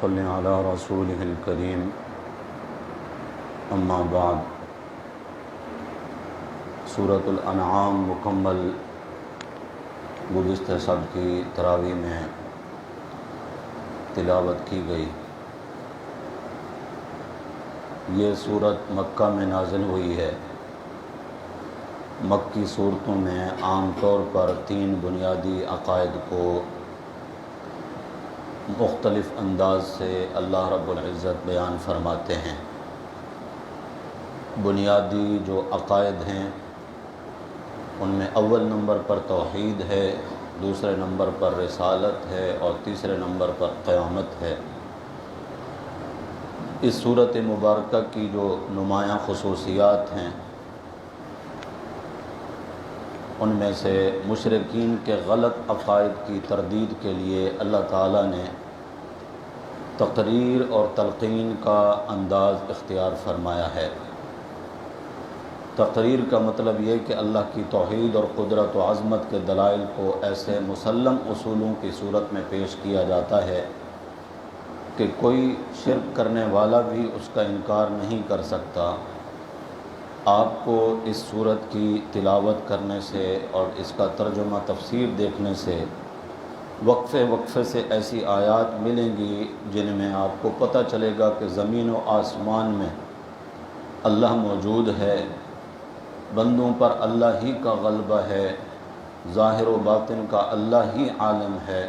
صل علی رسولہ الکریم اما بعد۔ سورۃ الانعام مکمل گزشتہ سب کی تراویح میں تلاوت کی گئی۔ یہ سورت مکہ میں نازل ہوئی ہے۔ مکی صورتوں میں عام طور پر 3 بنیادی عقائد کو مختلف انداز سے اللہ رب العزت بیان فرماتے ہیں۔ بنیادی جو عقائد ہیں ان میں اول نمبر پر توحید ہے، دوسرے نمبر پر رسالت ہے اور تیسرے نمبر پر قیامت ہے۔ اس صورت مبارکہ کی جو نمایاں خصوصیات ہیں ان میں سے مشرکین کے غلط عقائد کی تردید کے لیے اللہ تعالیٰ نے تقریر اور تلقین کا انداز اختیار فرمایا ہے۔ تقریر کا مطلب یہ کہ اللہ کی توحید اور قدرت و عظمت کے دلائل کو ایسے مسلم اصولوں کی صورت میں پیش کیا جاتا ہے کہ کوئی شرک کرنے والا بھی اس کا انکار نہیں کر سکتا۔ آپ کو اس صورت کی تلاوت کرنے سے اور اس کا ترجمہ تفسیر دیکھنے سے وقفے سے ایسی آیات ملیں گی جن میں آپ کو پتہ چلے گا کہ زمین و آسمان میں اللہ موجود ہے، بندوں پر اللہ ہی کا غلبہ ہے، ظاہر و باطن کا اللہ ہی عالم ہے۔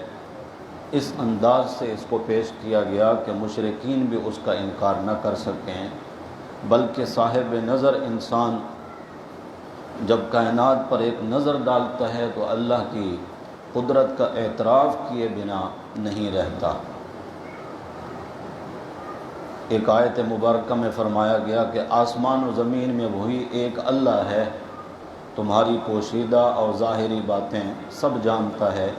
اس انداز سے اس کو پیش کیا گیا کہ مشرکین بھی اس کا انکار نہ کر سکیں، بلکہ صاحب نظر انسان جب کائنات پر ایک نظر ڈالتا ہے تو اللہ کی قدرت کا اعتراف کیے بنا نہیں رہتا۔ ایک آیت مبارکہ میں فرمایا گیا کہ آسمان و زمین میں وہی ایک اللہ ہے، تمہاری پوشیدہ اور ظاہری باتیں سب جانتا ہے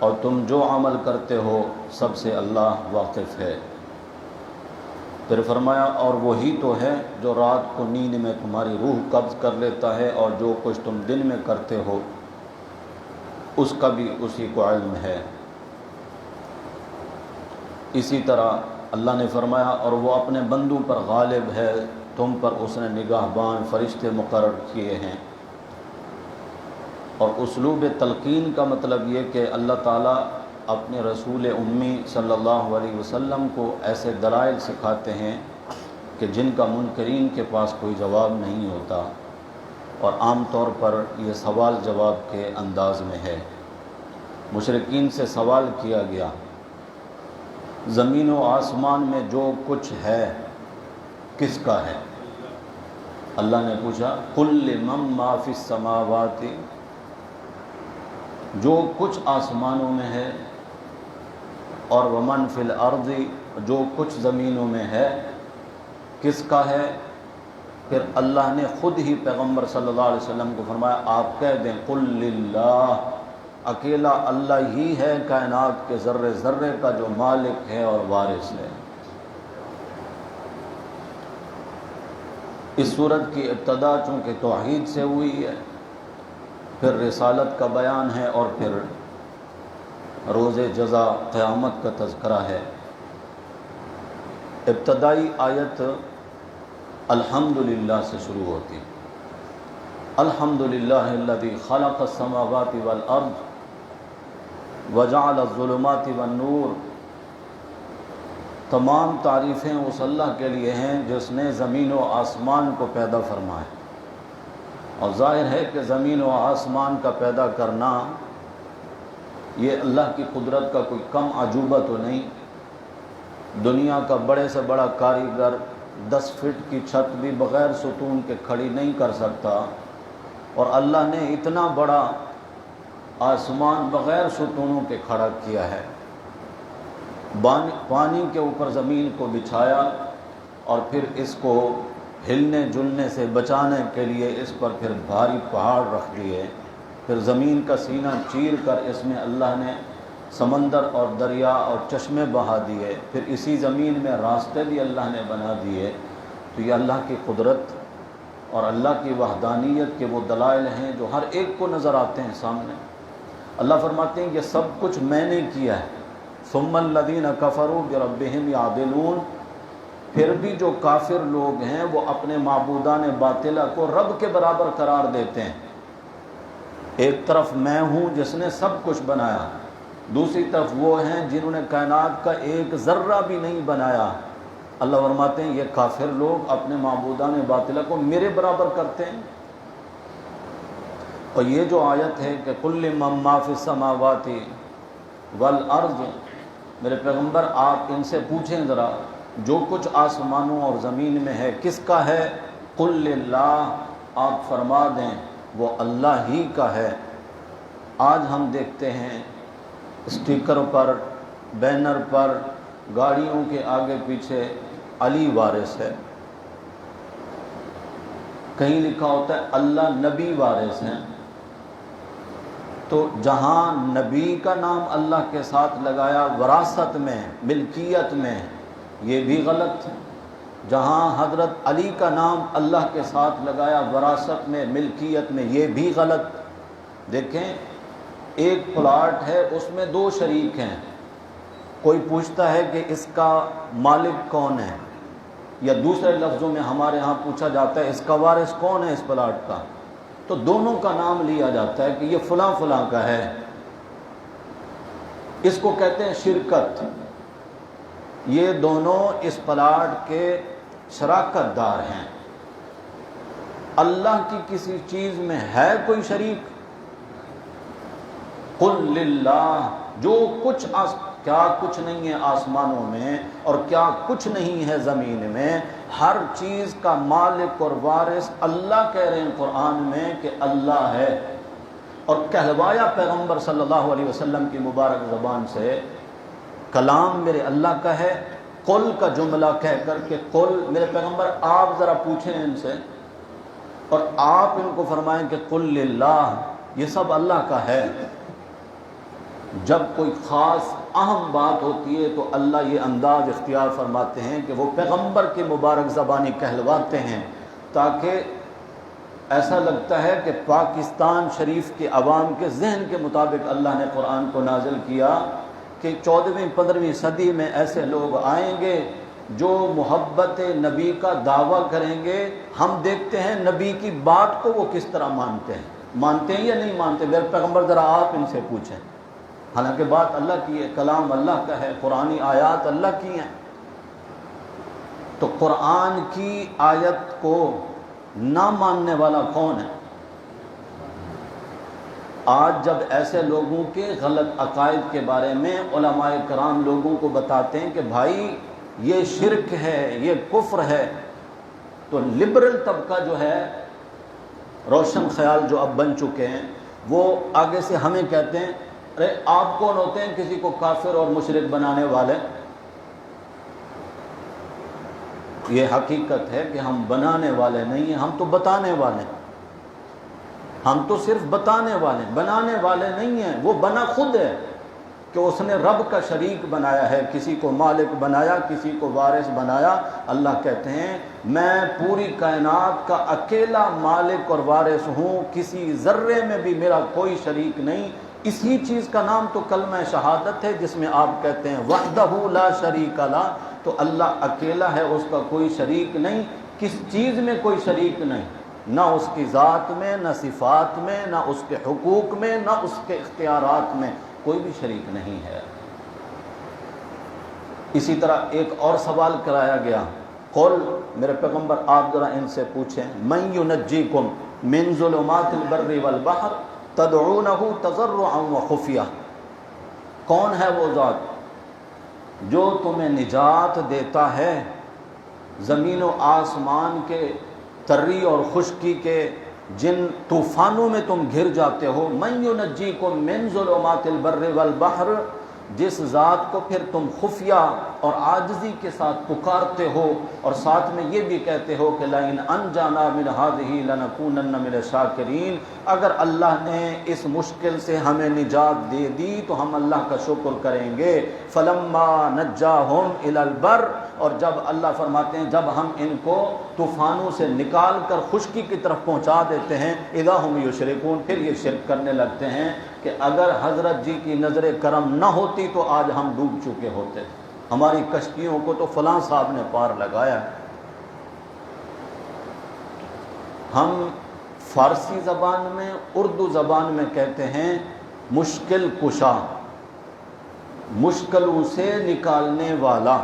اور تم جو عمل کرتے ہو سب سے اللہ واقف ہے۔ پھر فرمایا اور وہی تو ہے جو رات کو نیند میں تمہاری روح قبض کر لیتا ہے اور جو کچھ تم دن میں کرتے ہو اس کا بھی اسی کو علم ہے۔ اسی طرح اللہ نے فرمایا اور وہ اپنے بندوں پر غالب ہے، تم پر اس نے نگہبان فرشتے مقرر کیے ہیں۔ اور اسلوب تلقین کا مطلب یہ کہ اللہ تعالیٰ اپنے رسول امی صلی اللہ علیہ وسلم کو ایسے دلائل سکھاتے ہیں کہ جن کا منکرین کے پاس کوئی جواب نہیں ہوتا، اور عام طور پر یہ سوال جواب کے انداز میں ہے۔ مشرکین سے سوال کیا گیا زمین و آسمان میں جو کچھ ہے کس کا ہے؟ اللہ نے پوچھا قل لمن ما فی السماوات، جو کچھ آسمانوں میں ہے، اور ومن فی الارض، جو کچھ زمینوں میں ہے کس کا ہے؟ پھر اللہ نے خود ہی پیغمبر صلی اللہ علیہ وسلم کو فرمایا آپ کہہ دیں قل للہ، اکیلا اللہ ہی ہے کائنات کے ذرے ذرے کا جو مالک ہے اور وارث ہے۔ اس صورت کی ابتدا چونکہ توحید سے ہوئی ہے، پھر رسالت کا بیان ہے اور پھر روز جزا قیامت کا تذکرہ ہے۔ ابتدائی آیت الحمدللہ سے شروع ہوتی، الحمدللہ الذی خلق السماوات والارض وجعل الظلمات والنور، تمام تعریفیں اس اللہ کے لیے ہیں جس نے زمین و آسمان کو پیدا فرمایا۔ اور ظاہر ہے کہ زمین و آسمان کا پیدا کرنا یہ اللہ کی قدرت کا کوئی کم عجوبہ تو نہیں۔ دنیا کا بڑے سے بڑا کاریگر 10 فٹ کی چھت بھی بغیر ستون کے کھڑی نہیں کر سکتا، اور اللہ نے اتنا بڑا آسمان بغیر ستونوں کے کھڑا کیا ہے۔ پانی کے اوپر زمین کو بچھایا اور پھر اس کو ہلنے جلنے سے بچانے کے لیے اس پر پھر بھاری پہاڑ رکھ دیے، پھر زمین کا سینہ چیر کر اس میں اللہ نے سمندر اور دریا اور چشمے بہا دیے، پھر اسی زمین میں راستے بھی اللہ نے بنا دیے۔ تو یہ اللہ کی قدرت اور اللہ کی وحدانیت کے وہ دلائل ہیں جو ہر ایک کو نظر آتے ہیں سامنے۔ اللہ فرماتے ہیں یہ سب کچھ میں نے کیا ہے، ثم الذین کفروا بربہم یعدلون، پھر بھی جو کافر لوگ ہیں وہ اپنے معبودان باطلہ کو رب کے برابر قرار دیتے ہیں۔ ایک طرف میں ہوں جس نے سب کچھ بنایا، دوسری طرف وہ ہیں جنہوں نے کائنات کا ایک ذرہ بھی نہیں بنایا۔ اللہ فرماتے ہیں یہ کافر لوگ اپنے معبودان باطلہ کو میرے برابر کرتے ہیں۔ اور یہ جو آیت ہے کہ قُل لِمَن مَّا فِی السَّمَاوَاتِ وَالْأَرْضِ، میرے پیغمبر آپ ان سے پوچھیں ذرا جو کچھ آسمانوں اور زمین میں ہے کس کا ہے؟ قُل لِلَّہ، آپ فرما دیں وہ اللہ ہی کا ہے۔ آج ہم دیکھتے ہیں اسٹیکر پر، بینر پر، گاڑیوں کے آگے پیچھے علی وارث ہے، کہیں لکھا ہوتا ہے اللہ نبی وارث ہیں۔ تو جہاں نبی کا نام اللہ کے ساتھ لگایا وراثت میں، ملکیت میں، یہ بھی غلط۔ جہاں حضرت علی کا نام اللہ کے ساتھ لگایا وراثت میں، ملکیت میں، یہ بھی غلط۔ دیکھیں ایک پلاٹ ہے، اس میں دو شریک ہیں، کوئی پوچھتا ہے کہ اس کا مالک کون ہے، یا دوسرے لفظوں میں ہمارے ہاں پوچھا جاتا ہے اس کا وارث کون ہے اس پلاٹ کا، تو دونوں کا نام لیا جاتا ہے کہ یہ فلاں فلاں کا ہے۔ اس کو کہتے ہیں شرکت۔ یہ دونوں اس پلاٹ کے شراکت دار ہیں۔ اللہ کی کسی چیز میں ہے کوئی شریک؟ قل للہ، جو کچھ کیا کچھ نہیں ہے آسمانوں میں اور کیا کچھ نہیں ہے زمین میں، ہر چیز کا مالک اور وارث اللہ کہہ رہے ہیں قرآن میں کہ اللہ ہے۔ اور کہلوایا پیغمبر صلی اللہ علیہ وسلم کی مبارک زبان سے کلام میرے اللہ کا ہے، قل کا جملہ کہہ کر کہ قل، میرے پیغمبر آپ ذرا پوچھیں ان سے اور آپ ان کو فرمائیں کہ قل للہ، یہ سب اللہ کا ہے۔ جب کوئی خاص اہم بات ہوتی ہے تو اللہ یہ انداز اختیار فرماتے ہیں کہ وہ پیغمبر کی مبارک زبانی کہلواتے ہیں، تاکہ ایسا لگتا ہے کہ پاکستان شریف کے عوام کے ذہن کے مطابق اللہ نے قرآن کو نازل کیا کہ 14ویں 15ویں صدی میں ایسے لوگ آئیں گے جو محبت نبی کا دعویٰ کریں گے۔ ہم دیکھتے ہیں نبی کی بات کو وہ کس طرح مانتے ہیں یا نہیں مانتے؟ میرے پیغمبر ذرا آپ ان سے پوچھیں۔ حالانکہ بات اللہ کی ہے، کلام اللہ کا ہے، قرآنی آیات اللہ کی ہیں۔ تو قرآن کی آیت کو نہ ماننے والا کون ہے؟ آج جب ایسے لوگوں کے غلط عقائد کے بارے میں علماء کرام لوگوں کو بتاتے ہیں کہ بھائی یہ شرک ہے، یہ کفر ہے، تو لبرل طبقہ جو ہے، روشن خیال جو اب بن چکے ہیں، وہ آگے سے ہمیں کہتے ہیں ارے آپ کون ہوتے ہیں کسی کو کافر اور مشرک بنانے والے؟ یہ حقیقت ہے کہ ہم بنانے والے نہیں ہیں، ہم تو بتانے والے ہیں۔ ہم تو صرف بتانے والے ہیں، بنانے والے نہیں ہیں۔ وہ بنا خود ہے کہ اس نے رب کا شریک بنایا ہے، کسی کو مالک بنایا، کسی کو وارث بنایا۔ اللہ کہتے ہیں میں پوری کائنات کا اکیلا مالک اور وارث ہوں، کسی ذرے میں بھی میرا کوئی شریک نہیں۔ اسی چیز کا نام تو کلمہ شہادت ہے جس میں آپ کہتے ہیں وحدہ لا شریک لہ، تو اللہ اکیلا ہے، اس کا کوئی شریک نہیں۔ کس چیز میں کوئی شریک نہیں، نہ اس کی ذات میں، نہ صفات میں، نہ اس کے حقوق میں، نہ اس کے اختیارات میں، کوئی بھی شریک نہیں ہے۔ اسی طرح ایک اور سوال کرایا گیا، قل، میرے پیغمبر آپ ذرا ان سے پوچھیں، من ینجیکم من ظلمات البر والبحر تدعونہ تضرعا وخفیہ، کون ہے وہ ذات جو تمہیں نجات دیتا ہے زمین و آسمان کے تری اور خشکی کے جن طوفانوں میں تم گر جاتے ہو؟ من ینجیکم من ظلمات البر والبحر، جس ذات کو پھر تم خفیہ اور عاجزی کے ساتھ پکارتے ہو اور ساتھ میں یہ بھی کہتے ہو کہ لئن انجانا من ہذہ لنکونن من الشاکرین، اگر اللہ نے اس مشکل سے ہمیں نجات دے دی تو ہم اللہ کا شکر کریں گے۔ فلما نجاہم الی البر، اور جب اللہ فرماتے ہیں جب ہم ان کو طوفانوں سے نکال کر خشکی کی طرف پہنچا دیتے ہیں، اذا ہم یشرکون، پھر یہ شرک کرنے لگتے ہیں۔ کہ اگر حضرت جی کی نظر کرم نہ ہوتی تو آج ہم ڈوب چکے ہوتے، ہماری کشتیوں کو تو فلاں صاحب نے پار لگایا ہے۔ ہم فارسی زبان میں، اردو زبان میں کہتے ہیں مشکل کشا، مشکلوں سے نکالنے والا۔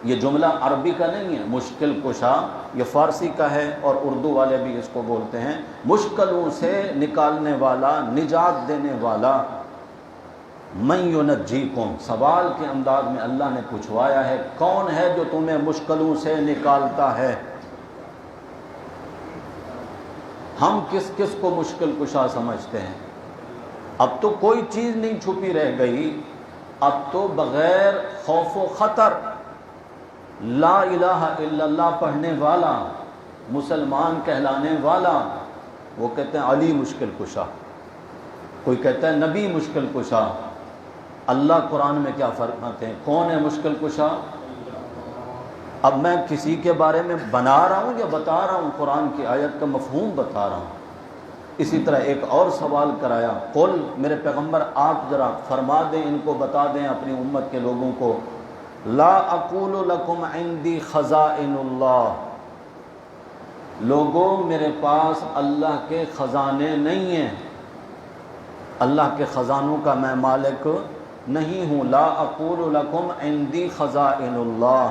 یہ جملہ عربی کا نہیں ہے، مشکل کشا یہ فارسی کا ہے، اور اردو والے بھی اس کو بولتے ہیں مشکلوں سے نکالنے والا، نجات دینے والا۔ من ینجیکم، سوال کے انداز میں اللہ نے پوچھوایا ہے کون ہے جو تمہیں مشکلوں سے نکالتا ہے؟ ہم کس کس کو مشکل کشا سمجھتے ہیں؟ اب تو کوئی چیز نہیں چھپی رہ گئی، اب تو بغیر خوف و خطر لا الہ الا اللہ پڑھنے والا، مسلمان کہلانے والا، وہ کہتے ہیں علی مشکل کشا، کوئی کہتا ہے نبی مشکل کشا۔ اللہ قرآن میں کیا فرماتے ہیں؟ کون ہے مشکل کشا؟ اب میں کسی کے بارے میں بنا رہا ہوں یا بتا رہا ہوں؟ قرآن کی آیت کا مفہوم بتا رہا ہوں۔ اسی طرح ایک اور سوال کرایا، قل، میرے پیغمبر آپ ذرا فرما دیں، ان کو بتا دیں اپنی امت کے لوگوں کو، لا اقول لکم عندی خزائن اللہ، لوگوں میرے پاس اللہ کے خزانے نہیں ہیں، اللہ کے خزانوں کا میں مالک نہیں ہوں۔ لا اقول لکم عندی خزائن اللہ،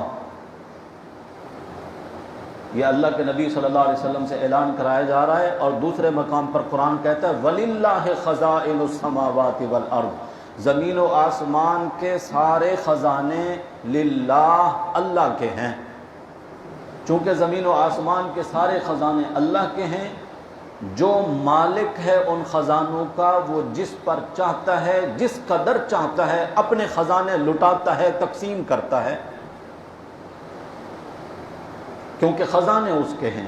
یہ اللہ کے نبی صلی اللہ علیہ وسلم سے اعلان کرایا جا رہا ہے، اور دوسرے مقام پر قرآن کہتا ہے وَلِلَّهِ خَزَائِنُ السَّمَاوَاتِ وَالْأَرْضِ، زمین و آسمان کے سارے خزانے للہ، اللہ کے ہیں۔ چونکہ زمین و آسمان کے سارے خزانے اللہ کے ہیں، جو مالک ہے ان خزانوں کا، وہ جس پر چاہتا ہے، جس قدر چاہتا ہے، اپنے خزانے لٹاتا ہے، تقسیم کرتا ہے، کیونکہ خزانے اس کے ہیں۔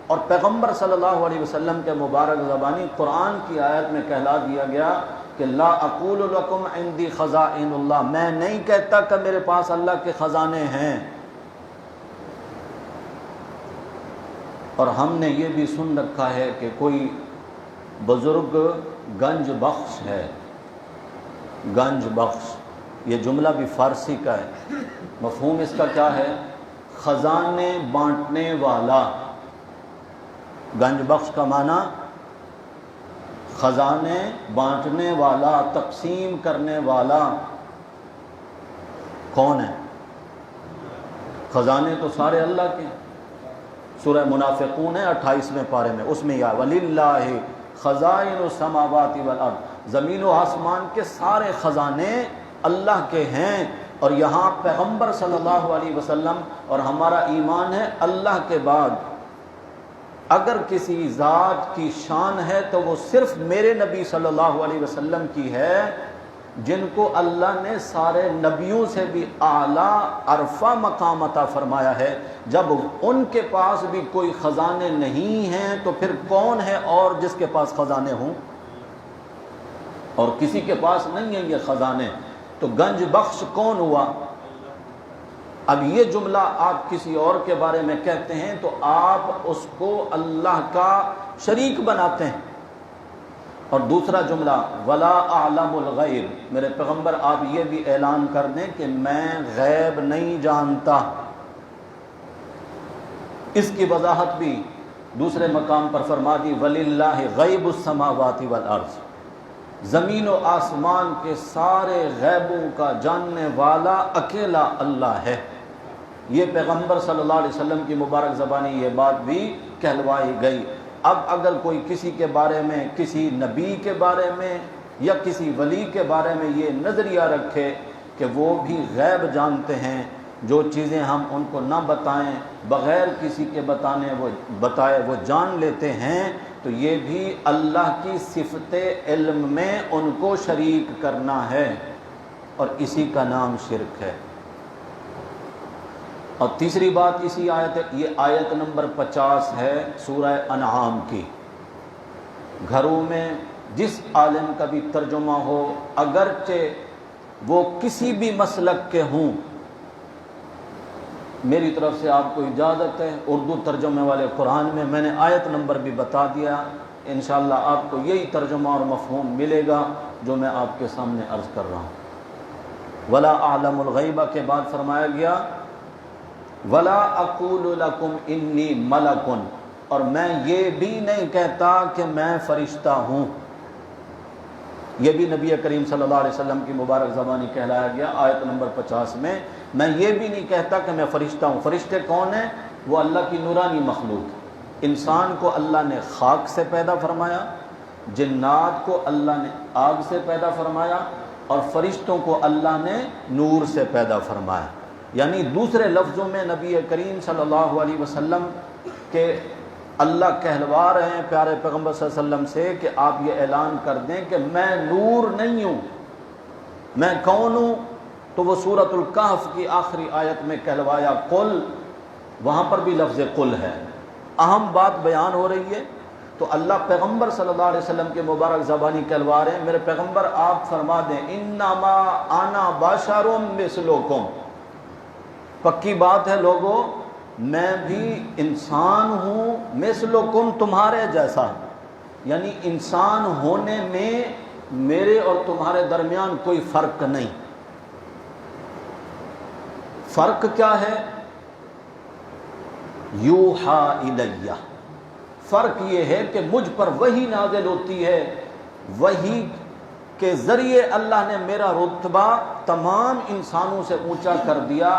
اور پیغمبر صلی اللہ علیہ وسلم کے مبارک زبانی قرآن کی آیت میں کہلا دیا گیا کہ لا اقول لکم عندی خزائن اللہ، میں نہیں کہتا کہ میرے پاس اللہ کے خزانے ہیں۔ اور ہم نے یہ بھی سن رکھا ہے کہ کوئی بزرگ گنج بخش ہے، گنج بخش، یہ جملہ بھی فارسی کا ہے، مفہوم اس کا کیا ہے؟ خزانے بانٹنے والا۔ گنج بخش کا معنی خزانے بانٹنے والا، تقسیم کرنے والا۔ کون ہے؟ خزانے تو سارے اللہ کے ہیں۔ سورہ منافقون ہے 28ویں پارے میں، اس میں یا وَلِلَّهِ خَزَائِنُ السَّمَاوَاتِ وَالْأَرْضِ، زمین و آسمان کے سارے خزانے اللہ کے ہیں۔ اور یہاں پیغمبر صلی اللہ علیہ وسلم اور ہمارا ایمان ہے اللہ کے بعد اگر کسی ذات کی شان ہے تو وہ صرف میرے نبی صلی اللہ علیہ وسلم کی ہے، جن کو اللہ نے سارے نبیوں سے بھی اعلیٰ عرفہ مقام عطا فرمایا ہے۔ جب ان کے پاس بھی کوئی خزانے نہیں ہیں تو پھر کون ہے اور جس کے پاس خزانے ہوں؟ اور کسی کے پاس نہیں ہیں یہ خزانے، تو گنج بخش کون ہوا؟ اب یہ جملہ آپ کسی اور کے بارے میں کہتے ہیں تو آپ اس کو اللہ کا شریک بناتے ہیں۔ اور دوسرا جملہ وَلَا أَعْلَمُ الْغَيْبَ، میرے پیغمبر آپ یہ بھی اعلان کر دیں کہ میں غیب نہیں جانتا۔ اس کی وضاحت بھی دوسرے مقام پر فرما دی وَلِلَّهِ غَيْبُ السَّمَاوَاتِ وَالْأَرْضِ، زمین و آسمان کے سارے غیبوں کا جاننے والا اکیلا اللہ ہے۔ یہ پیغمبر صلی اللہ علیہ وسلم کی مبارک زبانی یہ بات بھی کہلوائی گئی۔ اب اگر کوئی کسی کے بارے میں، کسی نبی کے بارے میں یا کسی ولی کے بارے میں یہ نظریہ رکھے کہ وہ بھی غیب جانتے ہیں، جو چیزیں ہم ان کو نہ بتائیں، بغیر کسی کے بتائے وہ جان لیتے ہیں، تو یہ بھی اللہ کی صفت علم میں ان کو شریک کرنا ہے، اور اسی کا نام شرک ہے۔ اور تیسری بات اسی آیت، یہ آیت نمبر 50 ہے سورہ انعام کی۔ گھروں میں جس عالم کا بھی ترجمہ ہو، اگرچہ وہ کسی بھی مسلک کے ہوں، میری طرف سے آپ کو اجازت ہے، اردو ترجمے والے قرآن میں نے آیت نمبر بھی بتا دیا، انشاءاللہ آپ کو یہی ترجمہ اور مفہوم ملے گا جو میں آپ کے سامنے عرض کر رہا ہوں۔ ولا اعلم الغیبہ کے بعد فرمایا گیا ولا اقول لکم انی ملک، اور میں یہ بھی نہیں کہتا کہ میں فرشتہ ہوں۔ یہ بھی نبی کریم صلی اللہ علیہ وسلم کی مبارک زبانی کہلایا گیا آیت نمبر 50 میں یہ بھی نہیں کہتا کہ میں فرشتہ ہوں۔ فرشتے کون ہیں؟ وہ اللہ کی نورانی مخلوق۔ انسان کو اللہ نے خاک سے پیدا فرمایا، جنات کو اللہ نے آگ سے پیدا فرمایا، اور فرشتوں کو اللہ نے نور سے پیدا فرمایا۔ یعنی دوسرے لفظوں میں نبی کریم صلی اللہ علیہ وسلم کے اللہ کہلوا رہے ہیں پیارے پیغمبر صلی اللہ علیہ وسلم سے کہ آپ یہ اعلان کر دیں کہ میں نور نہیں ہوں، میں کون ہوں؟ تو وہ سورۃ الکہف کی آخری آیت میں کہلوایا قل، وہاں پر بھی لفظ قل ہے۔ اہم بات بیان ہو رہی ہے تو اللہ پیغمبر صلی اللہ علیہ وسلم کے مبارک زبانی کہلوا رہے ہیں میرے پیغمبر آپ فرما دیں انما انا بشر مثلکم، پکی بات ہے لوگو، میں بھی انسان ہوں، مثلکم تمہارے جیسا، یعنی انسان ہونے میں میرے اور تمہارے درمیان کوئی فرق نہیں۔ فرق کیا ہے؟ یوحا الیہ، فرق یہ ہے کہ مجھ پر وحی نازل ہوتی ہے، وحی کے ذریعے اللہ نے میرا رتبہ تمام انسانوں سے اونچا کر دیا۔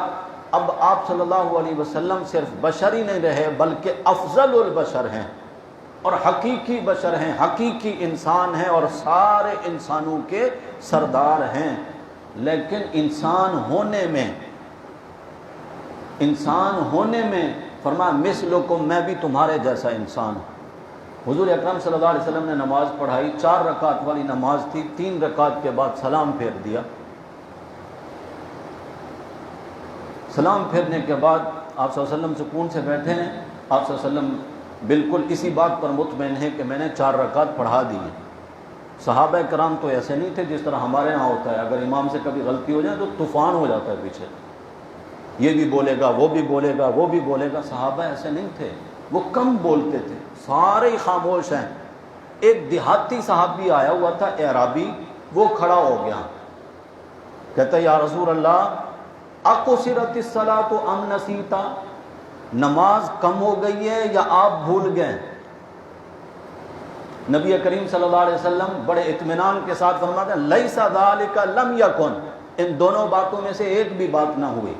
اب آپ صلی اللہ علیہ وسلم صرف بشر ہی نہیں رہے بلکہ افضل البشر ہیں اور حقیقی بشر ہیں، حقیقی انسان ہیں اور سارے انسانوں کے سردار ہیں۔ لیکن انسان ہونے میں فرمایا مثلکم، میں بھی تمہارے جیسا انسان ہوں۔ حضور اکرم صلی اللہ علیہ وسلم نے نماز پڑھائی، 4 رکعت والی نماز تھی، 3 رکعت کے بعد سلام پھیر دیا۔ سلام پھیرنے کے بعد آپ صلی اللہ علیہ وسلم سکون سے بیٹھے ہیں، آپ صلی اللہ علیہ وسلم بالکل اسی بات پر مطمئن ہے کہ میں نے 4 رکعت پڑھا دی ہیں۔ صحابہ کرام تو ایسے نہیں تھے جس طرح ہمارے ہاں ہوتا ہے، اگر امام سے کبھی غلطی ہو جائے تو طوفان ہو جاتا ہے پیچھے، یہ بھی بولے گا، وہ بھی بولے گا، وہ بھی بولے گا۔ صحابہ ایسے نہیں تھے، وہ کم بولتے تھے، سارے خاموش ہیں۔ ایک دیہاتی صحابی آیا ہوا تھا اعرابی، وہ کھڑا ہو گیا، کہتا یا رسول اللہ اقصرت الصلاۃ ام نسیتا، نماز کم ہو گئی ہے یا آپ بھول گئے؟ نبی کریم صلی اللہ علیہ وسلم بڑے اطمینان کے ساتھ فرماتے ہیں لیس ذالک لم یکن، ان دونوں باتوں میں سے ایک بھی بات نہ ہوئی،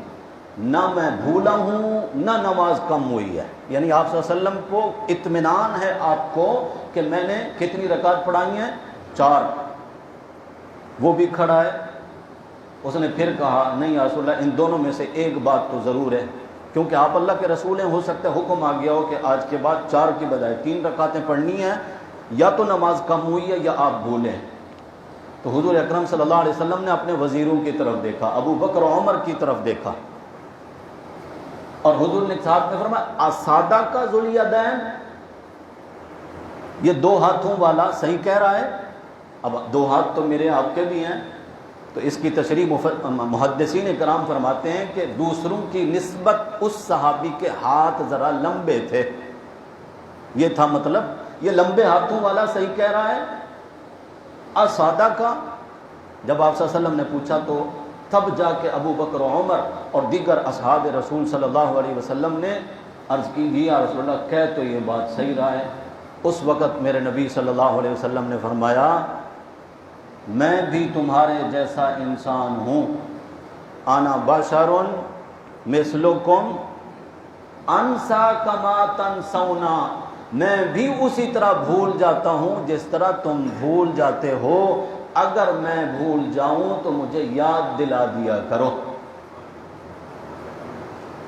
نہ میں بھولا ہوں نہ نماز کم ہوئی ہے۔ یعنی آپ صلی اللہ علیہ وسلم کو اطمینان ہے آپ کو کہ میں نے کتنی رکعت پڑھائی ہیں؟ 4۔ وہ بھی کھڑا ہے، اس نے پھر کہا نہیں یا رسول اللہ ان دونوں میں سے ایک بات تو ضرور ہے، کیونکہ آپ اللہ کے رسول ہیں، ہو سکتا ہے حکم آ گیا ہو کہ آج کے بعد 4 کی بجائے 3 رکعتیں پڑھنی ہیں، یا تو نماز کم ہوئی ہے یا آپ بھولیں۔ تو حضور اکرم صلی اللہ علیہ وسلم نے اپنے وزیروں کی طرف دیکھا، ابو بکر و عمر کی طرف دیکھا، اور حضور نے ساتھ میں فرمایا اسادہ کا ذوالیدین، یہ 2 ہاتھوں والا صحیح کہہ رہا ہے؟ اب 2 ہاتھ تو میرے آپ کے بھی ہیں، تو اس کی تشریح محدثین کرام فرماتے ہیں کہ دوسروں کی نسبت اس صحابی کے ہاتھ ذرا لمبے تھے، یہ تھا مطلب، یہ لمبے ہاتھوں والا صحیح کہہ رہا ہے اسادہ کا؟ جب آپ صلی اللہ علیہ وسلم نے پوچھا تو تب جا کے ابو بکر و عمر اور دیگر اصحاب رسول صلی اللہ علیہ وسلم نے عرض کی جی یا رسول اللہ کہہ تو یہ بات صحیح رہا ہے۔ اس وقت میرے نبی صلی اللہ علیہ وسلم نے فرمایا میں بھی تمہارے جیسا انسان ہوں، انا بشر مثلکم انسا کما تنسونا، میں بھی اسی طرح بھول جاتا ہوں جس طرح تم بھول جاتے ہو، اگر میں بھول جاؤں تو مجھے یاد دلا دیا کرو۔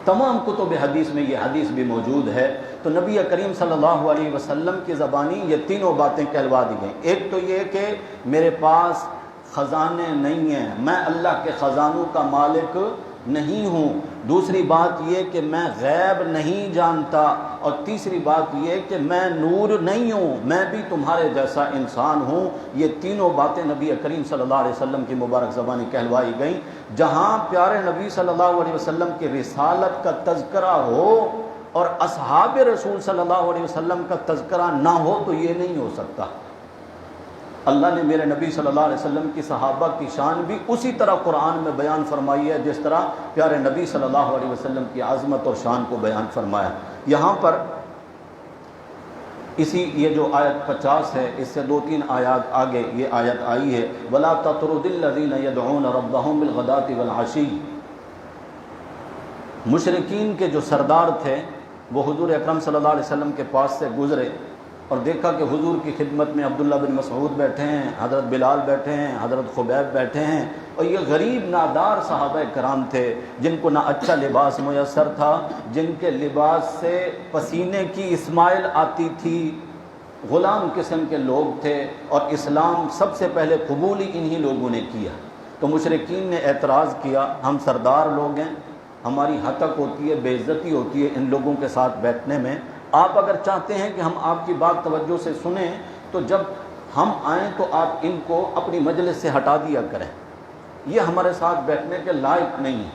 تمام کتب حدیث میں یہ حدیث بھی موجود ہے۔ تو نبی کریم صلی اللہ علیہ وسلم کی زبانی یہ تینوں باتیں کہلوا دی گئیں۔ ایک تو یہ کہ میرے پاس خزانے نہیں ہیں، میں اللہ کے خزانوں کا مالک نہیں ہوں۔ دوسری بات یہ کہ میں غیب نہیں جانتا، اور تیسری بات یہ کہ میں نور نہیں ہوں، میں بھی تمہارے جیسا انسان ہوں۔ یہ تینوں باتیں نبی کریم صلی اللہ علیہ وسلم کی مبارک زبانی کہلوائی گئیں۔ جہاں پیارے نبی صلی اللہ علیہ وسلم کی رسالت کا تذکرہ ہو اور اصحاب رسول صلی اللہ علیہ وسلم کا تذکرہ نہ ہو تو یہ نہیں ہو سکتا۔ اللہ نے میرے نبی صلی اللہ علیہ وسلم کی صحابہ کی شان بھی اسی طرح قرآن میں بیان فرمائی ہے جس طرح پیارے نبی صلی اللہ علیہ وسلم کی عظمت اور شان کو بیان فرمایا۔ یہاں پر یہ جو آیت 50 ہے، اس سے 2-3 آیات آگے یہ آیت آئی ہے، وَلَا تَطْرُدِ الَّذِينَ يَدْعُونَ رَبَّهُمْ بِالْغَدَاةِ وَالْعَشِيِّ۔ مشرکین کے جو سردار تھے وہ حضور اکرم صلی اللہ علیہ وسلم کے پاس سے گزرے اور دیکھا کہ حضور کی خدمت میں عبداللہ بن مسعود بیٹھے ہیں، حضرت بلال بیٹھے ہیں، حضرت خبیب بیٹھے ہیں، اور یہ غریب نادار صحابہ کرام تھے جن کو نہ اچھا لباس میسر تھا، جن کے لباس سے پسینے کی اسمائل آتی تھی، غلام قسم کے لوگ تھے، اور اسلام سب سے پہلے قبول ہی انہی لوگوں نے کیا۔ تو مشرکین نے اعتراض کیا، ہم سردار لوگ ہیں، ہماری ہتک ہوتی ہے، بے عزتی ہوتی ہے ان لوگوں کے ساتھ بیٹھنے میں، آپ اگر چاہتے ہیں کہ ہم آپ کی بات توجہ سے سنیں تو جب ہم آئیں تو آپ ان کو اپنی مجلس سے ہٹا دیا کریں، یہ ہمارے ساتھ بیٹھنے کے لائق نہیں ہے۔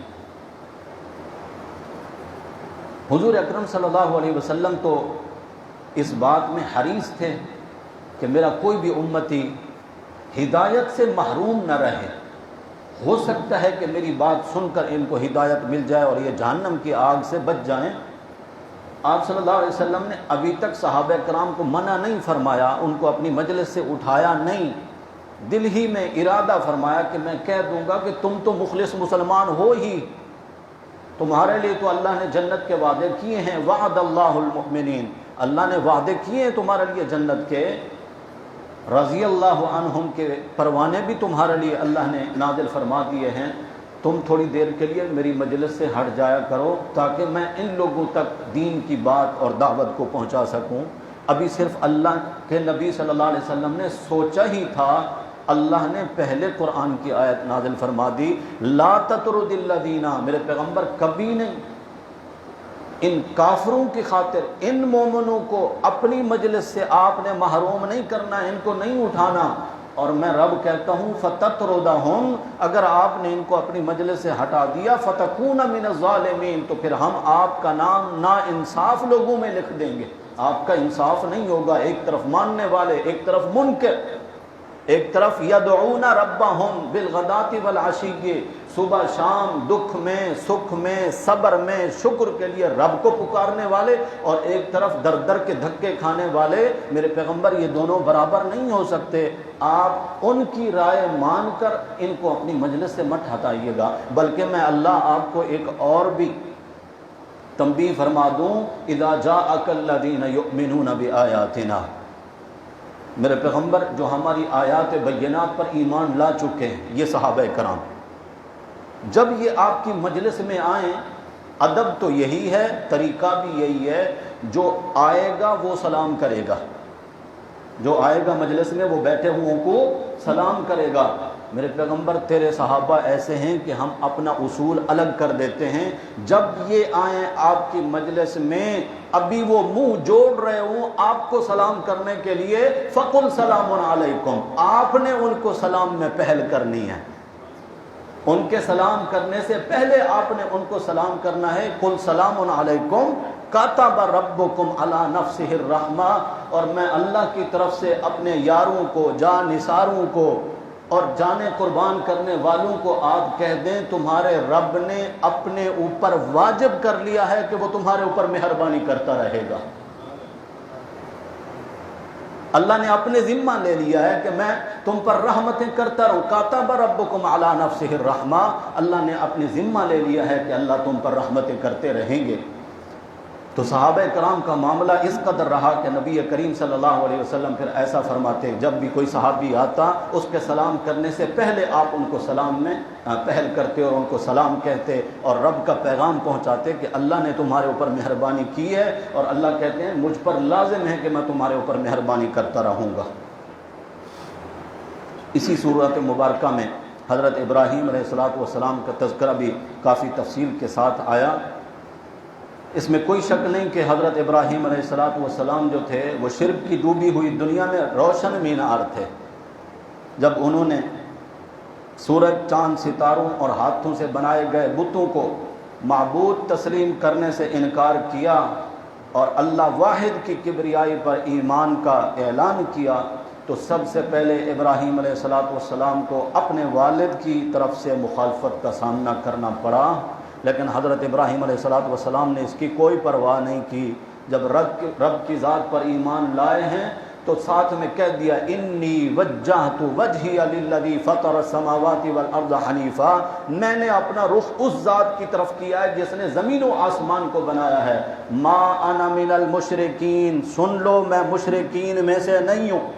حضور اکرم صلی اللہ علیہ وسلم تو اس بات میں حریص تھے کہ میرا کوئی بھی امتی ہدایت سے محروم نہ رہے، ہو سکتا ہے کہ میری بات سن کر ان کو ہدایت مل جائے اور یہ جہنم کی آگ سے بچ جائیں۔ آپ صلی اللہ علیہ وسلم نے ابھی تک صحابہ کرام کو منع نہیں فرمایا، ان کو اپنی مجلس سے اٹھایا نہیں، دل ہی میں ارادہ فرمایا کہ میں کہہ دوں گا کہ تم تو مخلص مسلمان ہو ہی، تمہارے لیے تو اللہ نے جنت کے وعدے کیے ہیں، وعد اللہ المؤمنین، اللہ نے وعدے کیے ہیں تمہارے لیے جنت کے، رضی اللہ عنہم کے پروانے بھی تمہارے لیے اللہ نے نازل فرما دیے ہیں، تم تھوڑی دیر کے لیے میری مجلس سے ہٹ جایا کرو تاکہ میں ان لوگوں تک دین کی بات اور دعوت کو پہنچا سکوں۔ ابھی صرف اللہ کے نبی صلی اللہ علیہ وسلم نے سوچا ہی تھا، اللہ نے پہلے قرآن کی آیت نازل فرما دی، لا تطرد الذین، میرے پیغمبر کبھی نہیں ان کافروں کی خاطر ان مومنوں کو اپنی مجلس سے آپ نے محروم نہیں کرنا، ان کو نہیں اٹھانا، اور میں رب کہتا ہوں فتطردہم، اگر آپ نے ان کو اپنی مجلس سے ہٹا دیا فتکون من الظالمین، تو پھر ہم آپ کا نام نا انصاف لوگوں میں لکھ دیں گے، آپ کا انصاف نہیں ہوگا، ایک طرف ماننے والے، ایک طرف منکر، ایک طرف یدعون ربہم بالغداۃ والعشی، صبح شام دکھ میں سکھ میں صبر میں شکر کے لیے رب کو پکارنے والے، اور ایک طرف در در کے دھکے کھانے والے، میرے پیغمبر یہ دونوں برابر نہیں ہو سکتے، آپ ان کی رائے مان کر ان کو اپنی مجلس سے مت ہٹائیے گا، بلکہ میں اللہ آپ کو ایک اور بھی تنبیہ فرما دوں، اذا جاءک الذین یؤمنون بآیاتنا، میرے پیغمبر جو ہماری آیات بینات پر ایمان لا چکے ہیں، یہ صحابہ کرام، جب یہ آپ کی مجلس میں آئیں، ادب تو یہی ہے، طریقہ بھی یہی ہے، جو آئے گا وہ سلام کرے گا، جو آئے گا مجلس میں وہ بیٹھے ہوئوں کو سلام کرے گا۔ میرے پیغمبر تیرے صحابہ ایسے ہیں کہ ہم اپنا اصول الگ کر دیتے ہیں، جب یہ آئیں آپ کی مجلس میں، ابھی وہ منہ جوڑ رہے ہوں آپ کو سلام کرنے کے لیے، فقل سلام علیکم، آپ نے ان کو سلام میں پہل کرنی ہے، ان کے سلام کرنے سے پہلے آپ نے ان کو سلام کرنا ہے، قل سلام علیکم کتب ربکم علی نفسہ الرحمہ، اور میں اللہ کی طرف سے اپنے یاروں کو، جان نثاروں کو اور جانیں قربان کرنے والوں کو آپ کہہ دیں تمہارے رب نے اپنے اوپر واجب کر لیا ہے کہ وہ تمہارے اوپر مہربانی کرتا رہے گا، اللہ نے اپنے ذمہ لے لیا ہے کہ میں تم پر رحمتیں کرتا رہوں، کاتب ربکم علی نفسہ الرحمہ، اللہ نے اپنے ذمہ لے لیا ہے کہ اللہ تم پر رحمتیں کرتے رہیں گے۔ تو صحابہ کرام کا معاملہ اس قدر رہا کہ نبی کریم صلی اللہ علیہ وسلم پھر ایسا فرماتے، جب بھی کوئی صحابی آتا اس کے سلام کرنے سے پہلے آپ ان کو سلام میں پہل کرتے اور ان کو سلام کہتے اور رب کا پیغام پہنچاتے کہ اللہ نے تمہارے اوپر مہربانی کی ہے، اور اللہ کہتے ہیں مجھ پر لازم ہے کہ میں تمہارے اوپر مہربانی کرتا رہوں گا۔ اسی صورت مبارکہ میں حضرت ابراہیم علیہ السلام کا تذکرہ بھی کافی تفصیل کے ساتھ آیا۔ اس میں کوئی شک نہیں کہ حضرت ابراہیم علیہ السلام جو تھے وہ شرک کی ڈوبی ہوئی دنیا میں روشن مینار تھے۔ جب انہوں نے سورج چاند ستاروں اور ہاتھوں سے بنائے گئے بتوں کو معبود تسلیم کرنے سے انکار کیا اور اللہ واحد کی کبریائی پر ایمان کا اعلان کیا، تو سب سے پہلے ابراہیم علیہ السلام کو اپنے والد کی طرف سے مخالفت کا سامنا کرنا پڑا، لیکن حضرت ابراہیم علیہ السلام نے اس کی کوئی پرواہ نہیں کی۔ جب رب کی ذات پر ایمان لائے ہیں تو ساتھ میں کہہ دیا انی وجہت وجہی للذی فطر السماوات والارض حنیفا، میں نے اپنا رخ اس ذات کی طرف کیا ہے جس نے زمین و آسمان کو بنایا ہے۔ ما انا من المشرکین، سن لو میں مشرکین میں سے نہیں ہوں۔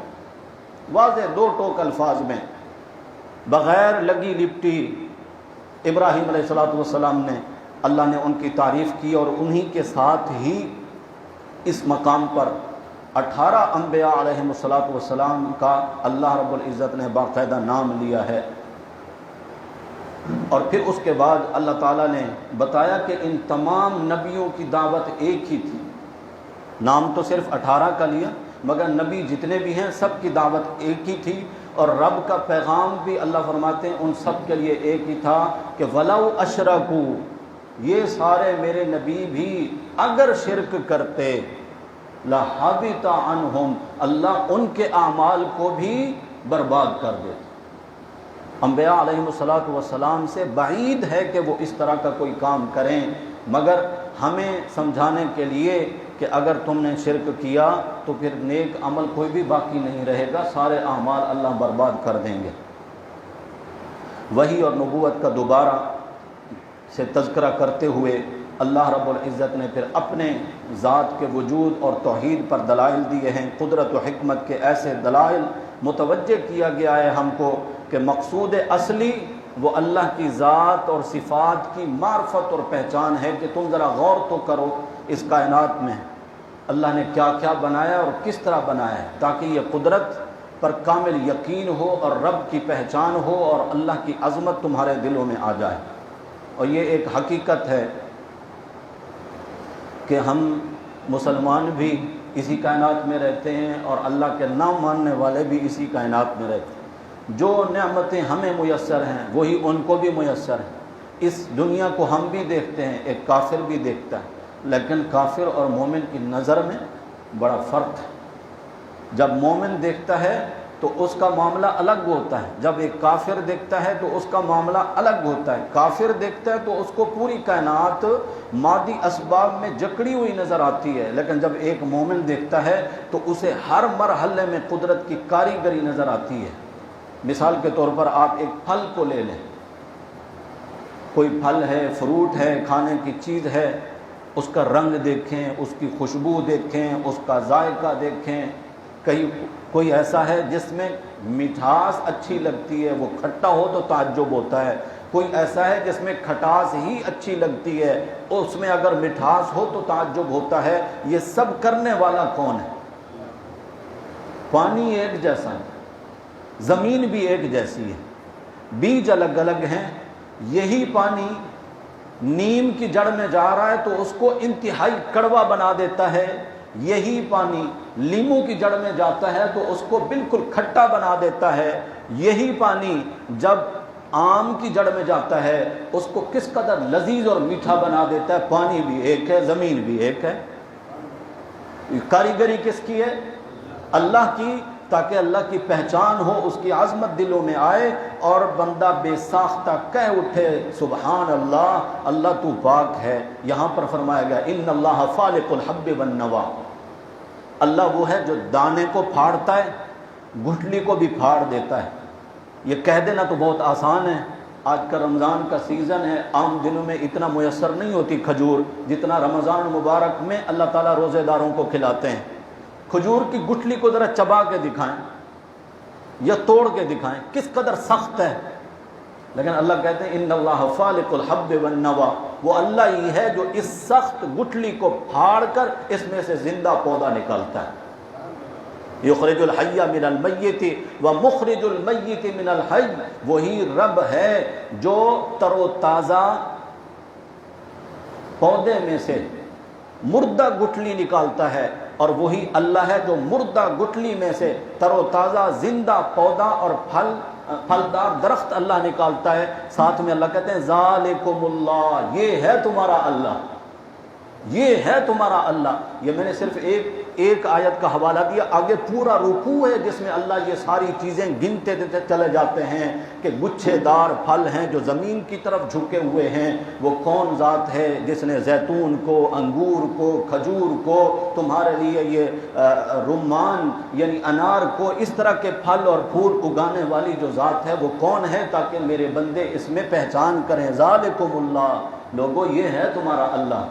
واضح دو ٹوک الفاظ میں، بغیر لگی لپٹی ابراہیم علیہ السلام نے اللہ نے ان کی تعریف کی، اور انہی کے ساتھ ہی اس مقام پر 18 انبیاء علیہ السلام کا اللہ رب العزت نے باقاعدہ نام لیا ہے۔ اور پھر اس کے بعد اللہ تعالیٰ نے بتایا کہ ان تمام نبیوں کی دعوت ایک ہی تھی۔ نام تو صرف 18 کا لیا، مگر نبی جتنے بھی ہیں سب کی دعوت ایک ہی تھی، اور رب کا پیغام بھی اللہ فرماتے ہیں ان سب کے لیے ایک ہی تھا کہ وَلَوْ أَشْرَكُوا، یہ سارے میرے نبی بھی اگر شرک کرتے لَحَبِطَ عَنْهُمْ، اللہ ان کے اعمال کو بھی برباد کر دیتے۔ انبیاء علیہ السلام سے بعید ہے کہ وہ اس طرح کا کوئی کام کریں، مگر ہمیں سمجھانے کے لیے کہ اگر تم نے شرک کیا تو پھر نیک عمل کوئی بھی باقی نہیں رہے گا، سارے اعمال اللہ برباد کر دیں گے۔ وحی اور نبوت کا دوبارہ سے تذکرہ کرتے ہوئے اللہ رب العزت نے پھر اپنے ذات کے وجود اور توحید پر دلائل دیے ہیں۔ قدرت و حکمت کے ایسے دلائل متوجہ کیا گیا ہے ہم کو کہ مقصود اصلی وہ اللہ کی ذات اور صفات کی معرفت اور پہچان ہے کہ تم ذرا غور تو کرو اس کائنات میں اللہ نے کیا کیا بنایا اور کس طرح بنایا ہے، تاکہ یہ قدرت پر کامل یقین ہو اور رب کی پہچان ہو اور اللہ کی عظمت تمہارے دلوں میں آ جائے۔ اور یہ ایک حقیقت ہے کہ ہم مسلمان بھی اسی کائنات میں رہتے ہیں اور اللہ کے نہ ماننے والے بھی اسی کائنات میں رہتے ہیں۔ جو نعمتیں ہمیں میسر ہیں وہی ان کو بھی میسر ہیں۔ اس دنیا کو ہم بھی دیکھتے ہیں، ایک کافر بھی دیکھتا ہے، لیکن کافر اور مومن کی نظر میں بڑا فرق ہے۔ جب مومن دیکھتا ہے تو اس کا معاملہ الگ ہوتا ہے، جب ایک کافر دیکھتا ہے تو اس کا معاملہ الگ ہوتا ہے۔ کافر دیکھتا ہے تو اس کو پوری کائنات مادی اسباب میں جکڑی ہوئی نظر آتی ہے، لیکن جب ایک مومن دیکھتا ہے تو اسے ہر مرحلے میں قدرت کی کاریگری نظر آتی ہے۔ مثال کے طور پر آپ ایک پھل کو لے لیں، کوئی پھل ہے، فروٹ ہے، کھانے کی چیز ہے، اس کا رنگ دیکھیں، اس کی خوشبو دیکھیں، اس کا ذائقہ دیکھیں۔ کہیں کوئی ایسا ہے جس میں مٹھاس اچھی لگتی ہے، وہ کھٹا ہو تو تعجب ہوتا ہے، کوئی ایسا ہے جس میں کھٹاس ہی اچھی لگتی ہے، اس میں اگر مٹھاس ہو تو تعجب ہوتا ہے۔ یہ سب کرنے والا کون ہے؟ پانی ایک جیسا ہے، زمین بھی ایک جیسی ہے، بیج الگ الگ ہیں۔ یہی پانی نیم کی جڑ میں جا رہا ہے تو اس کو انتہائی کڑوا بنا دیتا ہے، یہی پانی لیمو کی جڑ میں جاتا ہے تو اس کو بالکل کھٹا بنا دیتا ہے، یہی پانی جب آم کی جڑ میں جاتا ہے اس کو کس قدر لذیذ اور میٹھا بنا دیتا ہے۔ پانی بھی ایک ہے، زمین بھی ایک ہے۔ کاریگری کس کی ہے؟ اللہ کی، تاکہ اللہ کی پہچان ہو، اس کی عظمت دلوں میں آئے اور بندہ بے ساختہ کہہ اٹھے سبحان اللہ، اللہ تو پاک ہے۔ یہاں پر فرمایا گیا ان اللہ فالق الحب والنوا، اللہ وہ ہے جو دانے کو پھاڑتا ہے، گٹھلی کو بھی پھاڑ دیتا ہے۔ یہ کہہ دینا تو بہت آسان ہے، آج کا رمضان کا سیزن ہے، عام دنوں میں اتنا میسر نہیں ہوتی کھجور جتنا رمضان مبارک میں اللہ تعالیٰ روزے داروں کو کھلاتے ہیں۔ کھجور کی گٹھلی کو ذرا چبا کے دکھائیں یا توڑ کے دکھائیں کس قدر سخت ہے، لیکن اللہ کہتے ہیں ان اللہ فالق الحب والنوا، وہ اللہ ہی ہے جو اس سخت گٹھلی کو پھاڑ کر اس میں سے زندہ پودا نکالتا ہے۔ یخرج الحی من المیت ومخرج المیت من الحی، وہی رب ہے جو تر و تازہ پودے میں سے مردہ گٹھلی نکالتا ہے، اور وہی اللہ ہے جو مردہ گٹھلی میں سے تر و تازہ زندہ پودا اور پھل پھلدار درخت اللہ نکالتا ہے، ساتھ میں اللہ کہتے ہیں ذالکم اللہ، یہ ہے تمہارا اللہ، یہ ہے تمہارا اللہ۔ یہ میں نے صرف ایک آیت کا حوالہ دیا، آگے پورا رکوع ہے جس میں اللہ یہ ساری چیزیں گنتے دیتے چلے جاتے ہیں کہ گچھے دار پھل ہیں جو زمین کی طرف جھکے ہوئے ہیں، وہ کون ذات ہے جس نے زیتون کو، انگور کو، کھجور کو، تمہارے لیے یہ رمان یعنی انار کو، اس طرح کے پھل اور پھول اگانے والی جو ذات ہے وہ کون ہے، تاکہ میرے بندے اس میں پہچان کریں۔ ذالکم اللہ، لوگو یہ ہے تمہارا اللہ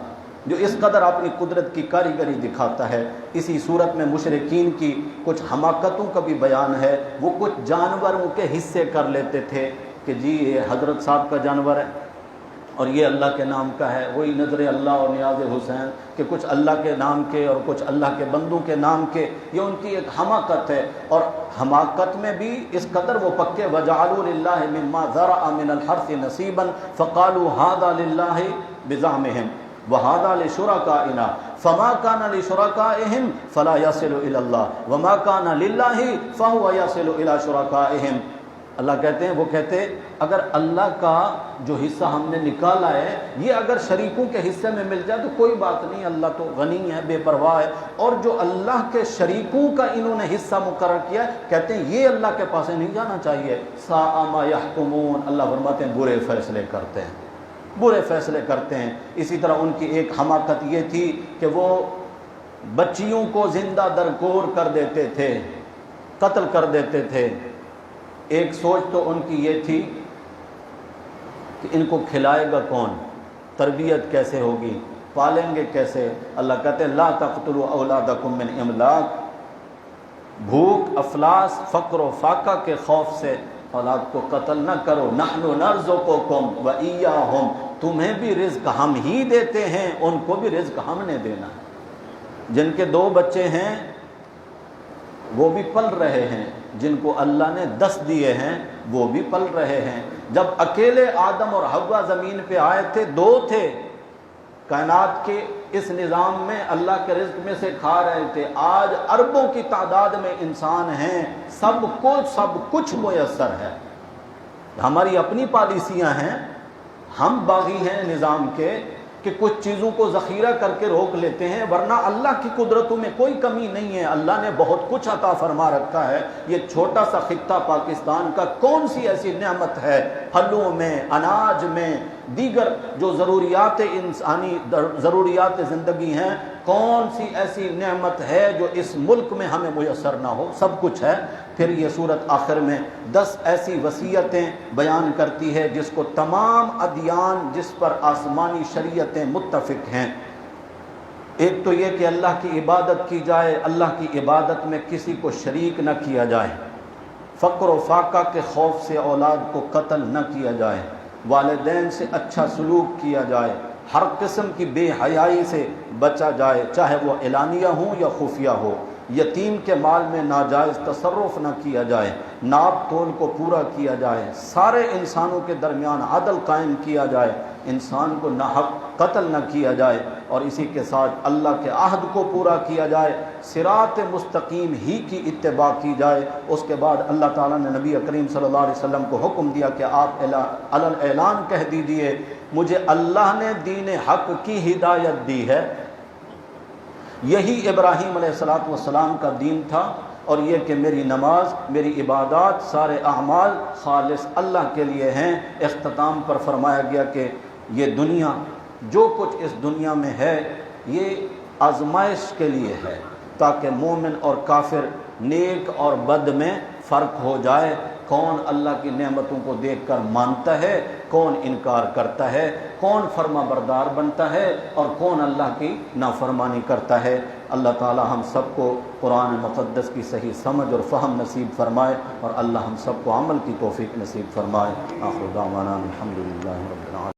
جو اس قدر اپنی قدرت کی کاریگری دکھاتا ہے۔ اسی صورت میں مشرکین کی کچھ حماقتوں کا بھی بیان ہے، وہ کچھ جانوروں کے حصے کر لیتے تھے کہ جی یہ حضرت صاحب کا جانور ہے اور یہ اللہ کے نام کا ہے، وہی نظر اللہ اور نیاز حسین کہ کچھ اللہ کے نام کے اور کچھ اللہ کے بندوں کے نام کے، یہ ان کی ایک حماقت ہے۔ اور حماقت میں بھی اس قدر وہ پکے وَجَعَلُوا لِلَّهِ مِمَّا ذَرَعَ مِنَ الْحَرْثِ نَصِيبًا فَقَالُوا هَذَا لِلَّهِ بِزَعْمِهِمْ وَهَذَا لِشُرَكَائِنَا فَمَا كَانَ لِشُرَكَائِهِمْ فَلَا يَصِلُ إِلَى اللَّهِ وَمَا كَانَ لِلَّهِ فَهُوَ يَصِلُ إِلَى شُرَكَائِهِمْ۔ اللہ کہتے ہیں، وہ کہتے اگر اللہ کا جو حصہ ہم نے نکالا ہے یہ اگر شریکوں کے حصے میں مل جائے تو کوئی بات نہیں، اللہ تو غنی ہے، بے پرواہ ہے، اور جو اللہ کے شریکوں کا انہوں نے حصہ مقرر کیا ہے کہتے ہیں یہ اللہ کے پاس نہیں جانا چاہیے۔ سَاءَ مَا يَحْكُمُونَ، اللہ فرماتے ہیں برے فیصلے کرتے ہیں، برے فیصلے کرتے ہیں۔ اسی طرح ان کی ایک حماقت یہ تھی کہ وہ بچیوں کو زندہ درگور کر دیتے تھے، قتل کر دیتے تھے۔ ایک سوچ تو ان کی یہ تھی کہ ان کو کھلائے گا کون، تربیت کیسے ہوگی، پالیں گے کیسے۔ اللہ کہتے ہیں لا تقتلوا اولادکم من املاق، بھوک، افلاس، فقر و فاقہ کے خوف سے اولاد کو قتل نہ کرو۔ نحن نرزقکم وإیاہم، تمہیں بھی رزق ہم ہی دیتے ہیں، ان کو بھی رزق ہم نے دینا ہے۔ جن کے 2 بچے ہیں وہ بھی پل رہے ہیں، جن کو اللہ نے 10 دیے ہیں وہ بھی پل رہے ہیں۔ جب اکیلے آدم اور حوا زمین پہ آئے تھے 2 تھے، کائنات کے اس نظام میں اللہ کے رزق میں سے کھا رہے تھے، آج اربوں کی تعداد میں انسان ہیں، سب کچھ میسر ہے۔ ہماری اپنی پالیسیاں ہیں، ہم باغی ہیں نظام کے کہ کچھ چیزوں کو ذخیرہ کر کے روک لیتے ہیں، ورنہ اللہ کی قدرتوں میں کوئی کمی نہیں ہے، اللہ نے بہت کچھ عطا فرما رکھا ہے۔ یہ چھوٹا سا خطہ پاکستان کا کون سی ایسی نعمت ہے پھلوں میں، اناج میں، دیگر جو ضروریات انسانی ضروریات زندگی ہیں، کون سی ایسی نعمت ہے جو اس ملک میں ہمیں میسر نہ ہو؟ سب کچھ ہے۔ پھر یہ صورت آخر میں 10 ایسی وصیتیں بیان کرتی ہے جس کو تمام ادیان، جس پر آسمانی شریعتیں متفق ہیں۔ ایک تو یہ کہ اللہ کی عبادت کی جائے، اللہ کی عبادت میں کسی کو شریک نہ کیا جائے، فقر و فاقہ کے خوف سے اولاد کو قتل نہ کیا جائے، والدین سے اچھا سلوک کیا جائے، ہر قسم کی بے حیائی سے بچا جائے، چاہے وہ اعلانیہ ہو یا خفیہ ہو، یتیم کے مال میں ناجائز تصرف نہ کیا جائے، ناپ تول کو پورا کیا جائے، سارے انسانوں کے درمیان عدل قائم کیا جائے، انسان کو ناحق قتل نہ کیا جائے، اور اسی کے ساتھ اللہ کے عہد کو پورا کیا جائے، صراط مستقیم ہی کی اتباع کی جائے۔ اس کے بعد اللہ تعالیٰ نے نبی کریم صلی اللہ علیہ وسلم کو حکم دیا کہ آپ اعلان کہہ دیجئے مجھے اللہ نے دین حق کی ہدایت دی ہے۔ یہی ابراہیم علیہ السلام کا دین تھا، اور یہ کہ میری نماز، میری عبادات، سارے اعمال خالص اللہ کے لیے ہیں۔ اختتام پر فرمایا گیا کہ یہ دنیا، جو کچھ اس دنیا میں ہے، یہ آزمائش کے لیے ہے، تاکہ مومن اور کافر، نیک اور بد میں فرق ہو جائے، کون اللہ کی نعمتوں کو دیکھ کر مانتا ہے، کون انکار کرتا ہے، کون فرما بردار بنتا ہے، اور کون اللہ کی نافرمانی کرتا ہے۔ اللہ تعالی ہم سب کو قرآن مقدس کی صحیح سمجھ اور فہم نصیب فرمائے، اور اللہ ہم سب کو عمل کی توفیق نصیب فرمائے۔ آخر دعوانا الحمدللہ رب العالمین۔